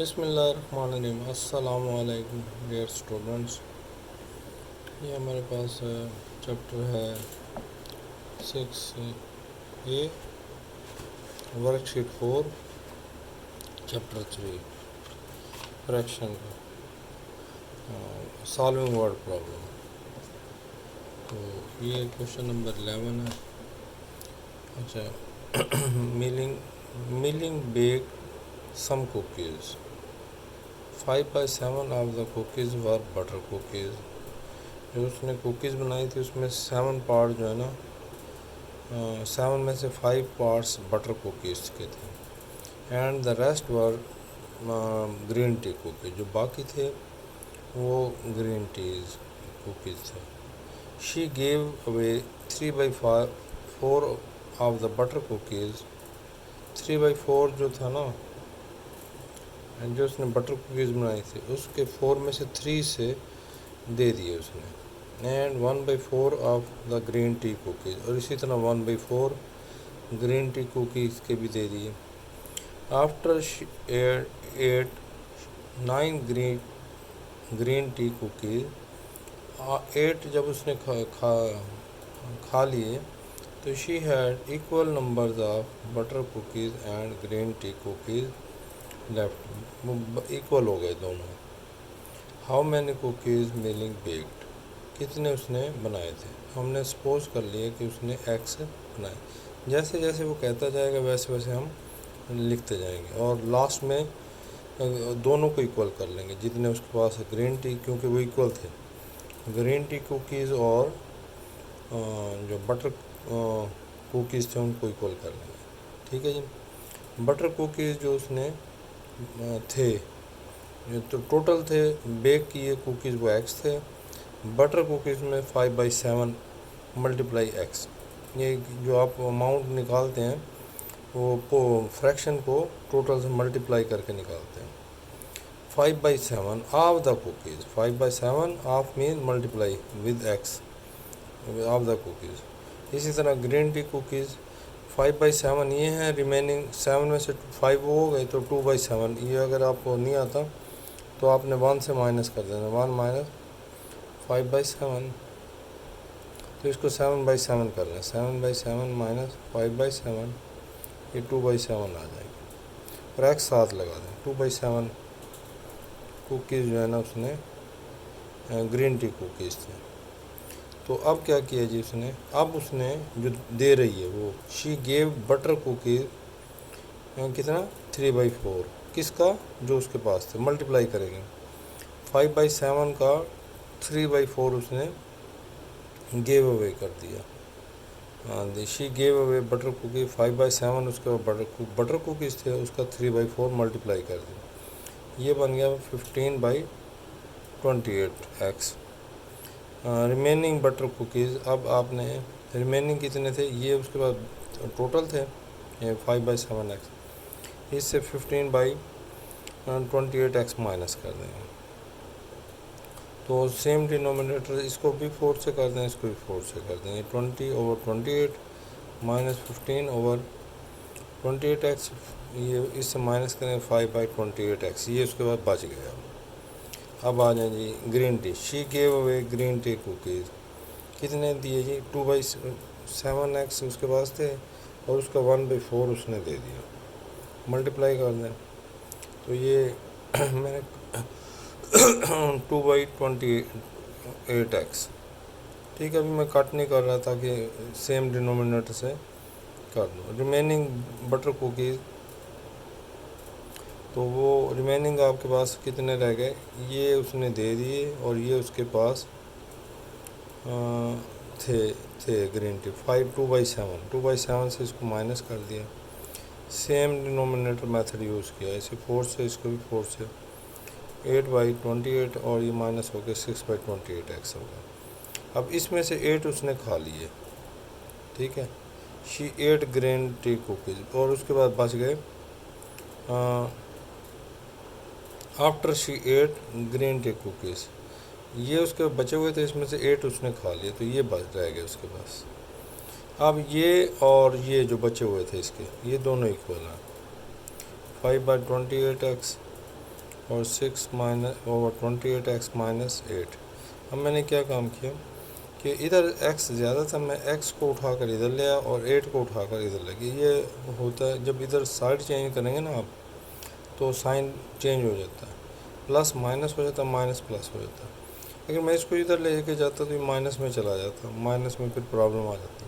بسم اللہ الرحمن الرحیم۔ السلام علیکم ڈیئر اسٹوڈنٹس، یہ ہمارے پاس چیپٹر ہے 6A، work sheet 4، chapter 3، friction کا سالونگ ورڈ پرابلم۔ تو یہ کوشچن نمبر 11 ہے۔ اچھا، ملنگ back some cookies, 5/7 of the cookies were butter cookies. جو اس نے کوکیز بنائی تھی اس میں 7 پارٹ جو ہے نا، 7 میں سے 5 پارٹس بٹر کوکیز کے تھے، and the rest were green tea cookies. جو باقی تھے وہ گرین ٹیز کوکیز تھے۔ She gave away 3/4 of the butter cookies. 3/4 جو تھا نا، جو اس نے بٹر کوکیز بنائی تھی اس کے 4 میں سے 3 سے دے دیے اس نے، and 1/4 of the green tea cookies, اور اسی طرح 1/4 گرین ٹی کوکیز کے بھی دے دیے۔ After eat 9 green tea cookies, 8 جب اس نے کھا لیے تو she had equal numbers of butter cookies and green tea cookies left, equal ہو گئے دونوں۔ ہاؤ مینی کوکیز ملنگ بیکڈ، کتنے اس نے بنائے تھے۔ ہم نے سپوز کر لیے کہ اس نے ایکس بنائے، جیسے جیسے وہ کہتا جائے گا ویسے ویسے ہم لکھتے جائیں گے، اور لاسٹ میں دونوں کو ایکول کر لیں گے جتنے اس کے پاس ہے۔ گرین ٹی کیونکہ وہ ایکول تھے، گرین ٹی کوکیز اور جو بٹر کوکیز تھے ان کو ایکول کر لیں گے، ٹھیک ہے جی۔ بٹر کوکیز جو اس نے تھے، تو ٹوٹل تھے بیک کیے کوکیز وہ ایکس تھے۔ بٹر کوکیز میں 5/7 ملٹیپلائی ایکس، یہ جو آپ اماؤنٹ نکالتے ہیں وہ فریکشن کو ٹوٹل سے ملٹیپلائی کر کے نکالتے ہیں۔ 5/7 آف دا کوکیز، 5/7 آف مین multiply with x of the cookies. اسی طرح گرین ٹی کوکیز 5/7 یہ ہیں، ریمیننگ 7 میں سے 5 ہو گئے تو 2/7۔ یہ اگر آپ کو نہیں آتا تو آپ نے 1 سے مائنس کر دینا، 1 - 5/7، تو اس کو 7/7 کر لیں، 7/7 - 5/7، یہ 2/7 آ جائے گی، اور ایکس ساتھ لگا دیں۔ 2/7 کوکیز جو ہے نا اس نے گرین ٹی کوکیز تھے۔ تو اب کیا کیا جی اس نے، اب اس نے جو دے رہی ہے وہ شی گیو بٹر کوکیز کتنا 3/4، کس کا، جو اس کے پاس تھے، ملٹیپلائی کریں گے 5/7 کا 3/4 اس نے گیو اوے کر دیا۔ شی گیو اوے بٹر کوکیز 5/7، اس کے بٹر کوکیز تھے اس کا 3/4 ملٹیپلائی کر دیا، یہ بن گیا 15/28x۔ ریمیننگ بٹر کوکیز، اب آپ نے ریمیننگ کتنے تھے، یہ اس کے بعد ٹوٹل تھے 5/7x، اس سے 15/28x مائنس کر دیں گے، تو سیم ڈینومینیٹر اس کو بھی 4 سے کر دیں، اس کو بھی 4 سے کر دیں گے۔ 20/28 - 15/28x، یہ اس سے مائنس کریں 5/28x، یہ اس کے بعد بچ گیا۔ اب آ جائیں جی green tea, she gave away green tea cookies, کتنے دیے جی 2/7x اس کے پاس تھے، اور اس کا 1/4 اس نے دے دیا، ملٹیپلائی کر دیں تو یہ میں نے 2/28x، ٹھیک ہے۔ ابھی میں کٹ نہیں کر رہا تاکہ سیم ڈینومینیٹر سے کر دوں۔ ریمیننگ بٹر کوکیز، تو وہ ریمیننگ آپ کے پاس کتنے رہ گئے، یہ اس نے دے دیے، اور یہ اس کے پاس تھے گرین ٹی 2/7 سے اس کو مائنس کر دیا، سیم ڈینومینیٹر میتھڈ یوز کیا، اسے 4 سے، اس کو بھی 4 سے، 8/28، اور یہ مائنس ہو کے 6/28x ہوگا۔ اب اس میں سے 8 اس نے کھا لیے، ٹھیک ہے۔ شی 8 گرین ٹی کوکیز، اور اس کے بعد بچ گئے، after she 8 green tea cookies, یہ اس کے بچے ہوئے تھے، اس میں سے 8 اس نے کھا لیے تو یہ بچ رہ گئے اس کے پاس۔ اب یہ اور یہ جو بچے ہوئے تھے اس کے، یہ دونوں ایکول ہیں، 5/28x اور 6/28x-8. اب میں نے کیا کام کیا کہ ادھر x زیادہ تھا، میں x کو اٹھا کر ادھر لیا اور 8 کو اٹھا کر ادھر لگی. یہ ہوتا ہے جب ادھر سائڈ چینج کریں گے نا آپ تو سائن چینج ہو جاتا ہے، پلس مائنس ہو جاتا ہے، مائنس پلس ہو جاتا ہے. اگر میں اس کو ادھر لے کے جاتا تو یہ مائنس میں چلا جاتا، مائنس میں پھر پرابلم آ جاتی.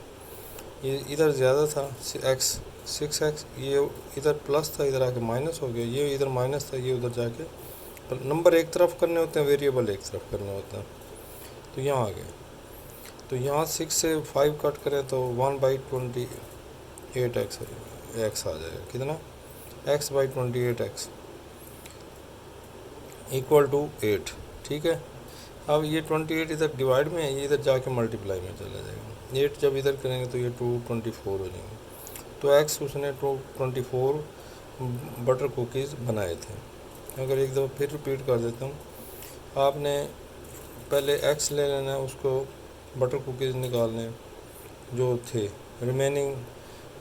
یہ ادھر زیادہ تھا x 6x، یہ ادھر پلس تھا ادھر آ کے مائنس ہو گیا، یہ ادھر مائنس تھا یہ ادھر جا کے نمبر ایک طرف کرنے ہوتے ہیں، ویریبل ایک طرف کرنے ہوتے ہیں. تو یہاں آ گئے، تو یہاں 6 سے 5 کٹ کریں تو 1/28x آ جائے گا. کتنا؟ x/28x equal to 8. ٹھیک ہے. اب یہ 28 ادھر ڈیوائڈ میں ہے، یہ ادھر جا کے ملٹیپلائی میں چلا جائے گا. 8 جب ادھر کریں گے تو یہ 224 ہو جائیں گے. تو ایکس اس نے 224 بٹر کوکیز بنائے تھے. اگر ایک دفعہ پھر ریپیٹ کر دیتا ہوں، آپ نے پہلے ایکس لے لینا ہے، اس کو بٹر کوکیز نکالنے جو تھے، ریمیننگ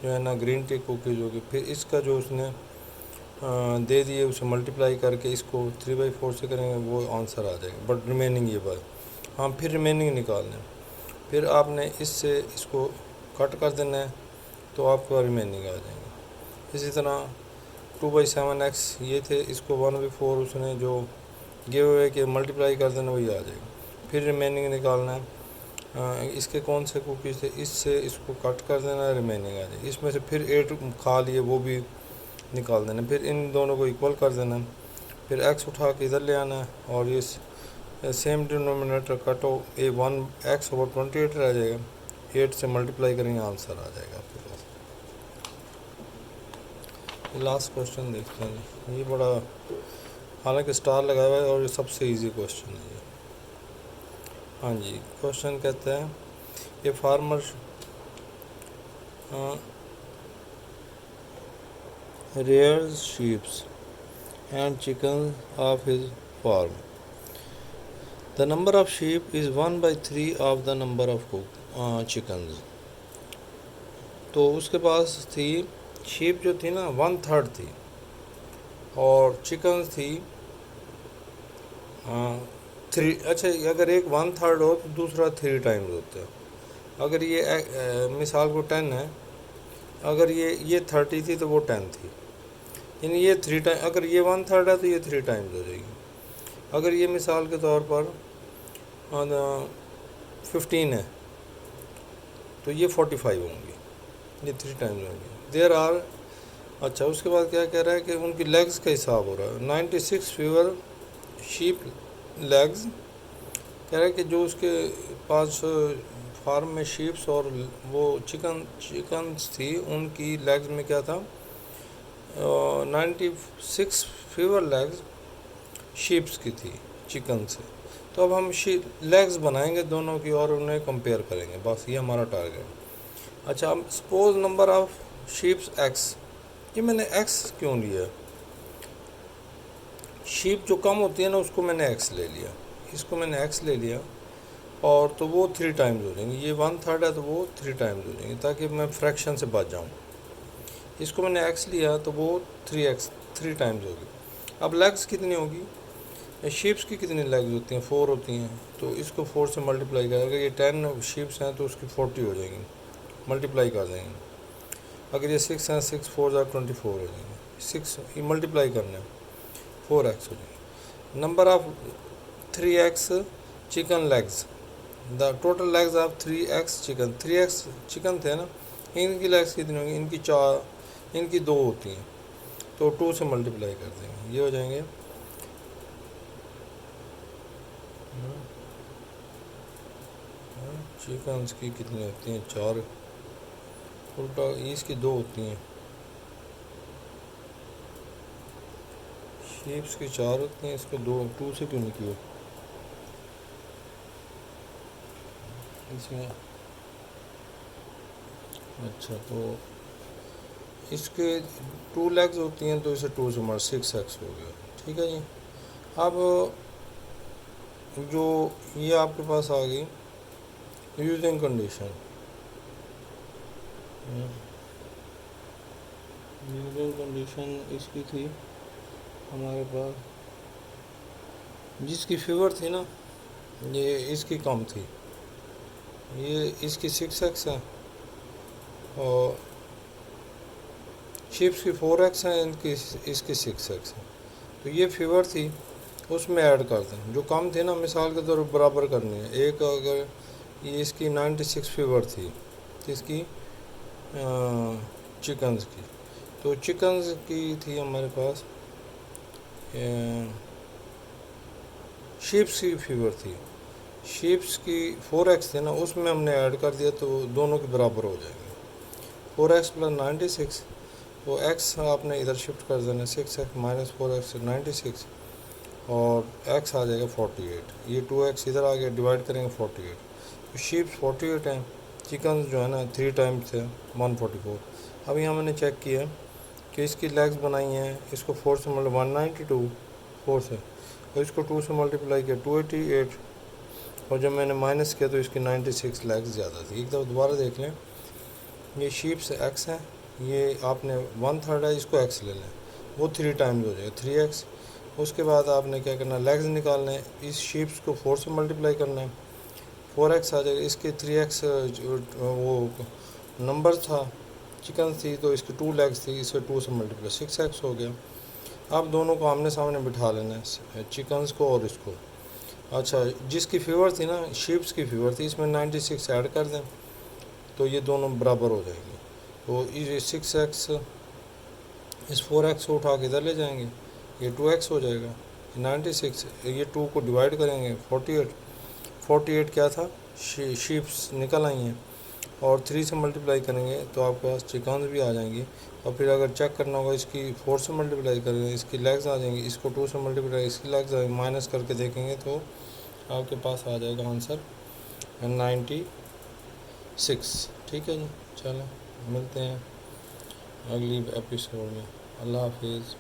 جو ہے نا گرین ٹی کوکیز ہوگی. پھر اس کا جو اس نے دے دیے اسے ملٹیپلائی کر کے اس کو 3/4 سے کریں گے، وہ آنسر آ جائے گا. بٹ ریمیننگ یہ بات ہاں پھر ریمیننگ نکالنا ہے. پھر آپ نے اس سے اس کو کٹ کر دینا ہے تو آپ کو ریمیننگ آ جائیں گے. اسی طرح 2/7x یہ تھے، اس کو 1/4 اس نے جو گیو ہوئے کہ ملٹیپلائی کر دینا وہی آ جائے گا. پھر ریمیننگ نکالنا ہے. اس کے کون سے کوکیز تھے، اس سے اس کو کٹ کر دینا ہے، ریمیننگ آ جائے گی. اس میں سے پھر 8 کھا لیے وہ بھی نکال دینا. پھر ان دونوں کو ایکول کر دینا. پھر ایکس اٹھا کے ادھر لے آنا ہے اور یہ سیم ڈینومینیٹر کٹو 1x/28 رہ جائے گا. 8 سے ملٹیپلائی کریں گے، آنسر آ جائے گا آپ کے پاس. لاسٹ کوشچن دیکھتے ہیں. یہ بڑا حالانکہ اسٹار لگا ہوا ہے اور یہ سب سے ایزی کوشچن ہے یہ. ہاں جی، کوشچن کہتا ہے یہ farmer rears sheep and chickens of his farm. The number of sheep is 1/3 of the number of chickens. تو اس کے پاس تھی شیپ جو تھی نا 1/3 تھی اور چکنز تھی 3. اچھا اگر ایک 1/3 ہو تو دوسرا 3 ٹائمز ہوتا ہے. اگر یہ مثال کو 10 ہے، اگر یہ 30 تھی تو وہ 10 تھی، یعنی یہ 3 ٹائم. اگر یہ 1/3 ہے تو یہ 3 ٹائمز ہو جائے گی. اگر یہ مثال کے طور پر 15 ہے تو یہ 45 ہوں گی، یہ 3 ٹائمز ہوں گی. There are. اچھا اس کے بعد کیا کہہ رہا ہے کہ ان کی لیگز کا حساب ہو رہا ہے. 96 فیور شیپ لیگز. کہہ رہا ہے کہ جو اس کے پاس فارم میں شیپس اور وہ چکنز تھی ان کی لیگز میں کیا تھا، 96 فیور لیگز شیپس کی تھی چکن سے. تو اب ہم لیگز بنائیں گے دونوں کی اور انہیں کمپیئر کریں گے، بس یہ ہمارا ٹارگیٹ. اچھا اب suppose number of shapes x. یہ میں نے ایکس کیوں لیا؟ شیپ جو کم ہوتی ہے نا اس کو میں نے ایکس لے لیا، اس کو میں نے ایکس لے لیا اور تو وہ 3 ٹائمز ہو جائیں گے. یہ 1/3 ہے تو وہ 3 ٹائمز ہو جائیں گے تاکہ میں فریکشن سے بچ جاؤں. اس کو میں نے ایکس لیا تو وہ 3 ٹائمز ہوگی. اب لیگز کتنی ہوگی؟ شیپس کی کتنی لیگز ہوتی ہیں؟ 4 ہوتی ہیں. تو اس کو 4 سے ملٹیپلائی کریں. اگر یہ 10 شیپس ہیں تو اس کی 40 ہو جائیں گی، ملٹیپلائی کر دیں گے. اگر یہ 6 ہیں، 6 4 24 ہو جائیں گے. 6 یہ ملٹیپلائی کرنا ہے، 4x ہو جائیں گے. Number of 3x chicken legs. The total legs of 3x chicken. 3x chicken تھے نا، ان کی لیگز کتنی ہوں گی؟ ان کی 4، ان کی 2 ہوتی ہیں تو 2 سے ملٹیپلائی کر دیں گے. یہ ہو جائیں گے چکنز کی کتنی ہوتی ہیں؟ 4. الٹا اس کی 2 ہوتی ہیں. شیپس کی 4 ہوتی ہیں، اس کو 2 سے کیوں نہیں کیا اس میں؟ اچھا تو اس کے 2 لیگز ہوتی ہیں تو اسے 2 سے 6x ہو گیا. ٹھیک ہے جی. اب جو یہ آپ کے پاس آ گئی یوزنگ کنڈیشن. یوزنگ کنڈیشن اس کی تھی ہمارے پاس جس کی فیور تھی نا یہ اس کی کم تھی، یہ اس کی 6x ہے اور شیپس کی 4x ہیں، اس کی 6x ہے. تو یہ فیور تھی اس میں ایڈ کر دیں، جو کم تھے نا مثال کے طور پر برابر کرنی ہے. ایک اگر یہ اس کی 96 فیور تھی اس کی چکنز کی، تو چکنز کی تھی ہمارے پاس شیپس کی فیور تھی، شیپس کی 4x تھے نا اس میں ہم نے ایڈ کر دیا تو دونوں کے برابر ہو جائیں گے. 4x + 96 وہ ایکس آپ نے ادھر شفٹ کر دینا، 6x - 4x 96 اور ایکس آ جائے گا 48. یہ 2x ادھر آ گیا، ڈیوائڈ کریں گے 48. تو شیپس 48 ہیں، چکنز جو ہے نا 3 ٹائمز تھے 144. اب یہاں میں نے چیک کیا کہ اس کی لیگز بنائی ہیں، اس کو 4 سے 192 4 سے، اور اس کو 2 سے ملٹیپلائی کیا 288، اور جب میں نے مائنس کیا تو اس کی 96 لیگز زیادہ تھی. ایک دفعہ دوبارہ دیکھ لیں، یہ شیپس ایکس ہیں، یہ آپ نے 1/3 ہے، اس کو ایکس لے لیں، وہ 3 ٹائمز ہو جائے گا 3x. اس کے بعد آپ نے کیا کرنا ہے، لیگز نکالنا ہے، اس شیپس کو 4 سے ملٹیپلائی کرنا ہے، 4x آ جائے گا. اس کے 3x وہ نمبر تھا، چکن تھی تو اس کی 2 لیگز تھی، اس کے 2 سے ملٹیپلائی 6x ہو گیا. اب دونوں کو آمنے سامنے بٹھا لینا ہے، چکنز کو اور اس کو. اچھا، جس کی فیور تھی نا شیپس کی فیور تھی، اس میں 96 ایڈ کر دیں تو یہ دونوں برابر ہو جائیں گے. تو یہ 6x اس 4x کو اٹھا کے ادھر لے جائیں گے، یہ 2x ہو جائے گا. 96 یہ 2 کو ڈیوائڈ کریں گے 48 کیا تھا، شیپس نکل آئی ہیں، اور 3 سے ملٹیپلائی کریں گے تو آپ کے پاس چکنز بھی آ جائیں گی. اور پھر اگر چیک کرنا ہوگا اس کی 4 سے ملٹیپلائی کریں گے، اس کی لیگز آ جائیں گی، اس کو 2 سے ملٹیپلائی اس کی لیگز آئیں گی، مائنس کر کے دیکھیں گے تو آپ کے پاس آ جائے گا آنسر 96. ٹھیک ہے جی، چلیں ملتے ہیں اگلی ایپیسوڈ میں. اللہ حافظ.